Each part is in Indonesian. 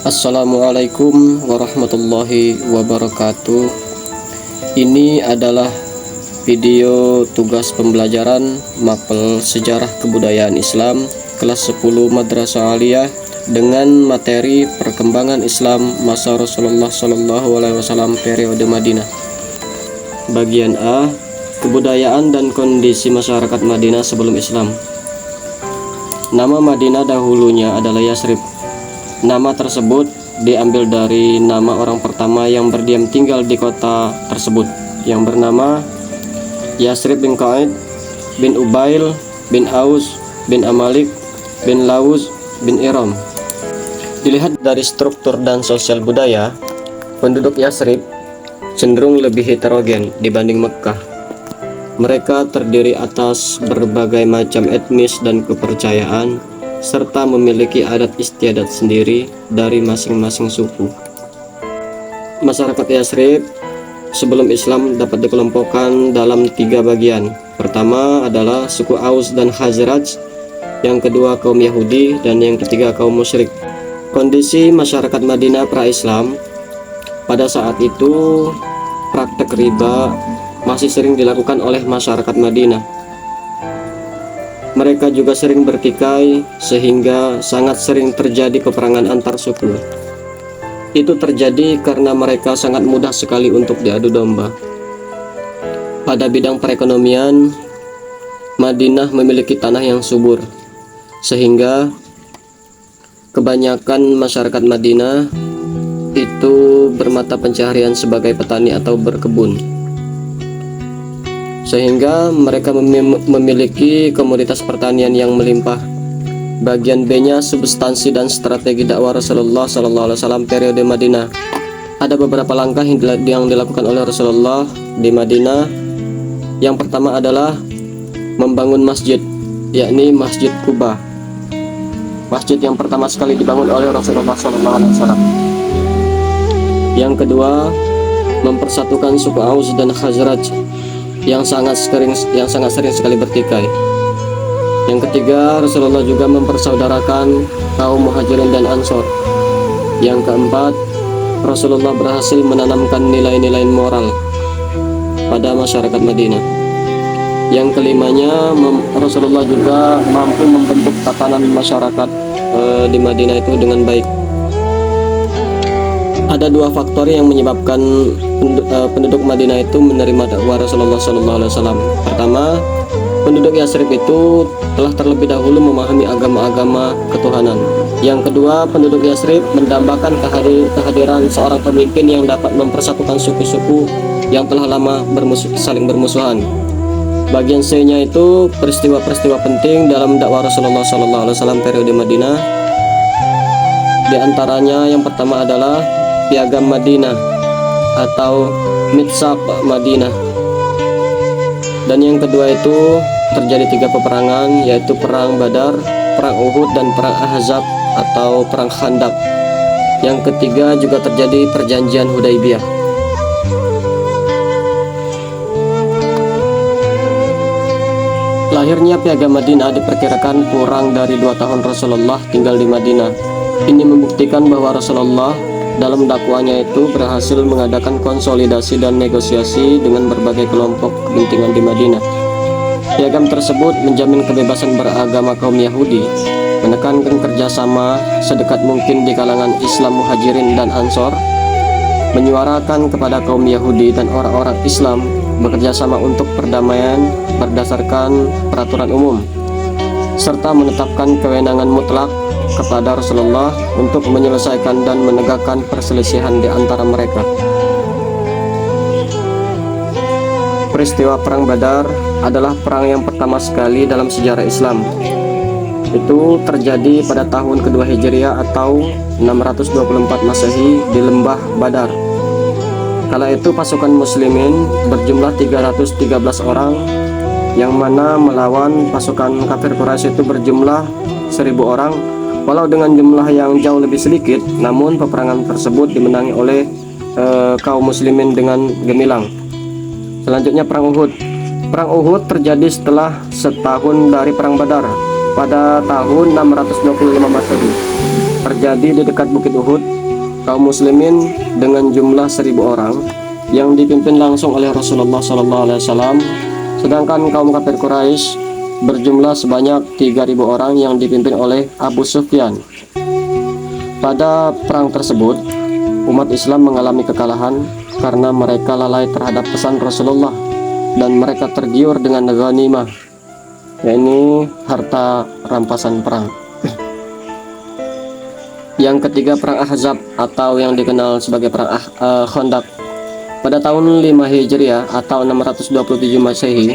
Assalamualaikum warahmatullahi wabarakatuh. Ini adalah video tugas pembelajaran mapel sejarah kebudayaan Islam kelas 10 Madrasah Aliyah dengan materi perkembangan Islam masa Rasulullah SAW periode Madinah. Bagian A, kebudayaan dan kondisi masyarakat Madinah sebelum Islam. Nama Madinah dahulunya adalah Yasrib. Nama tersebut diambil dari nama orang pertama yang berdiam tinggal di kota tersebut, yang bernama Yasrib bin Qaid bin Ubail bin Aus bin Amalik bin Lauz bin Iram. Dilihat dari struktur dan sosial budaya, penduduk Yasrib cenderung lebih heterogen dibanding Mekkah. Mereka terdiri atas berbagai macam etnis dan kepercayaan, serta memiliki adat istiadat sendiri dari masing-masing suku. Masyarakat Yasrib sebelum Islam dapat dikelompokkan dalam 3 bagian. Pertama adalah suku Aus dan Khazraj, yang kedua kaum Yahudi, dan yang ketiga kaum musyrik. Kondisi masyarakat Madinah pra-Islam pada saat itu, praktek riba masih sering dilakukan oleh masyarakat Madinah. Mereka juga sering bertikai, sehingga sangat sering terjadi peperangan antar suku. Itu terjadi karena mereka sangat mudah sekali untuk diadu domba. Pada bidang perekonomian, Madinah memiliki tanah yang subur, sehingga kebanyakan masyarakat Madinah itu bermata pencaharian sebagai petani atau berkebun, sehingga mereka memiliki komoditas pertanian yang melimpah. Bagian B-nya substansi dan strategi dakwah Rasulullah SAW periode Madinah. Ada beberapa langkah yang dilakukan oleh Rasulullah di Madinah. Yang pertama adalah membangun masjid, yakni Masjid Quba. Masjid yang pertama sekali dibangun oleh Rasulullah SAW. Yang kedua, mempersatukan suku Aus dan Khazraj yang sangat sering sekali bertikai. Yang ketiga, Rasulullah juga mempersaudarakan kaum Muhajirin dan Ansor. Yang keempat, Rasulullah berhasil menanamkan nilai-nilai moral pada masyarakat Madinah. Yang kelimanya, Rasulullah juga mampu membentuk tatanan masyarakat di Madinah itu dengan baik. Ada 2 faktor yang menyebabkan penduduk Madinah itu menerima dakwah Rasulullah SAW. Pertama, penduduk Yasrib itu telah terlebih dahulu memahami agama-agama ketuhanan. Yang kedua, penduduk Yasrib mendambakan kehadiran seorang pemimpin yang dapat mempersatukan suku-suku yang telah lama saling bermusuhan. Bagian C-nya itu peristiwa-peristiwa penting dalam dakwah Rasulullah SAW periode Madinah. Di antaranya yang pertama adalah Piagam Madinah atau Mitsaq Madinah. Dan yang kedua itu terjadi 3 peperangan, yaitu Perang Badar, Perang Uhud, dan Perang Ahzab atau Perang Khandaq. Yang ketiga juga terjadi Perjanjian Hudaibiyah. Lahirnya Piagam Madinah diperkirakan kurang dari 2 tahun Rasulullah tinggal di Madinah. Ini membuktikan bahwa Rasulullah dalam dakwanya itu berhasil mengadakan konsolidasi dan negosiasi dengan berbagai kelompok kepentingan di Madinah. Piagam tersebut menjamin kebebasan beragama kaum Yahudi, menekankan kerjasama sedekat mungkin di kalangan Islam Muhajirin dan Ansor, menyuarakan kepada kaum Yahudi dan orang-orang Islam bekerja sama untuk perdamaian berdasarkan peraturan umum, serta menetapkan kewenangan mutlak kepada Rasulullah untuk menyelesaikan dan menegakkan perselisihan di antara mereka. Peristiwa Perang Badar adalah perang yang pertama sekali dalam sejarah Islam. Itu terjadi pada tahun kedua Hijriah atau 624 Masehi di Lembah Badar. Kala itu pasukan muslimin berjumlah 313 orang, yang mana melawan pasukan kafir Quraisy itu berjumlah 1000 orang. Walau dengan jumlah yang jauh lebih sedikit, namun peperangan tersebut dimenangi oleh kaum muslimin dengan gemilang. Selanjutnya Perang Uhud. Perang Uhud terjadi setelah setahun dari Perang Badar pada tahun 625 Masehi. terjadi di dekat Bukit Uhud. Kaum muslimin dengan jumlah 1.000 orang yang dipimpin langsung oleh Rasulullah SAW, sedangkan kaum kafir Quraisy berjumlah sebanyak 3.000 orang yang dipimpin oleh Abu Sufyan. Pada perang tersebut, umat Islam mengalami kekalahan karena mereka lalai terhadap pesan Rasulullah dan mereka tergiur dengan ghanimah, yakni harta rampasan perang. Yang ketiga, perang Ahzab atau yang dikenal sebagai perang Khandaq. Pada tahun 5 Hijriah atau 627 Masehi,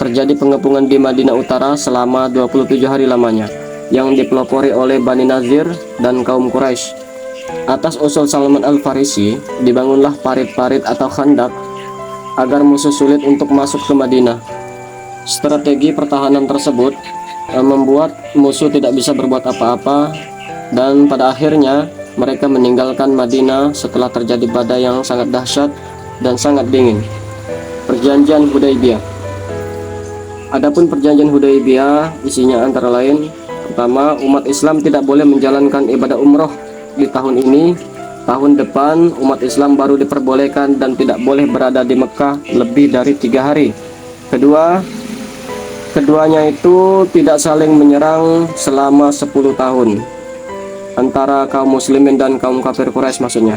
terjadi pengepungan di Madinah Utara selama 27 hari lamanya, yang dipelopori oleh Bani Nazir dan kaum Quraisy. Atas usul Salman Al-Farisi, dibangunlah parit-parit atau khandak agar musuh sulit untuk masuk ke Madinah. Strategi pertahanan tersebut membuat musuh tidak bisa berbuat apa-apa, dan pada akhirnya mereka meninggalkan Madinah setelah terjadi badai yang sangat dahsyat dan sangat dingin. Perjanjian Hudaybiyah. Adapun perjanjian Hudaybiyah isinya antara lain: pertama, umat Islam tidak boleh menjalankan ibadah umroh di tahun ini. Tahun depan umat Islam baru diperbolehkan dan tidak boleh berada di Mekah lebih dari 3 hari. Keduanya itu tidak saling menyerang selama 10 tahun antara kaum muslimin dan kaum kafir Quraisy maksudnya.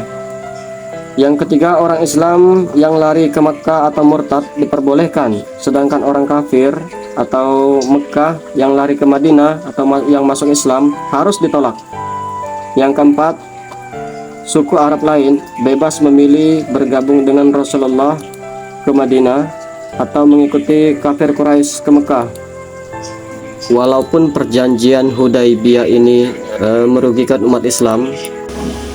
Yang ketiga, orang Islam yang lari ke Mekah atau murtad diperbolehkan, sedangkan orang kafir atau Mekah yang lari ke Madinah atau yang masuk Islam harus ditolak. Yang keempat, suku Arab lain bebas memilih bergabung dengan Rasulullah ke Madinah atau mengikuti kafir Quraisy ke Mekah. Walaupun perjanjian Hudaybiyah ini merugikan umat Islam,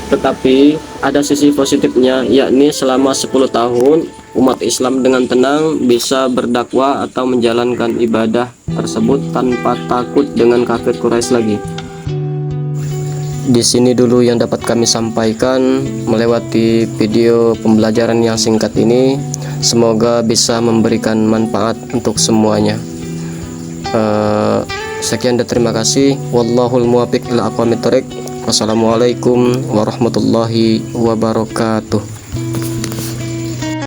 tetapi ada sisi positifnya, yakni selama 10 tahun umat Islam dengan tenang bisa berdakwah atau menjalankan ibadah tersebut tanpa takut dengan kafir Quraisy lagi. Di sini dulu yang dapat kami sampaikan melewati video pembelajaran yang singkat ini. Semoga bisa memberikan manfaat untuk semuanya. Sekian dan terima kasih. Wallahul muwaffiq ila aqwamit thoriq. Wassalamualaikum warahmatullahi wabarakatuh.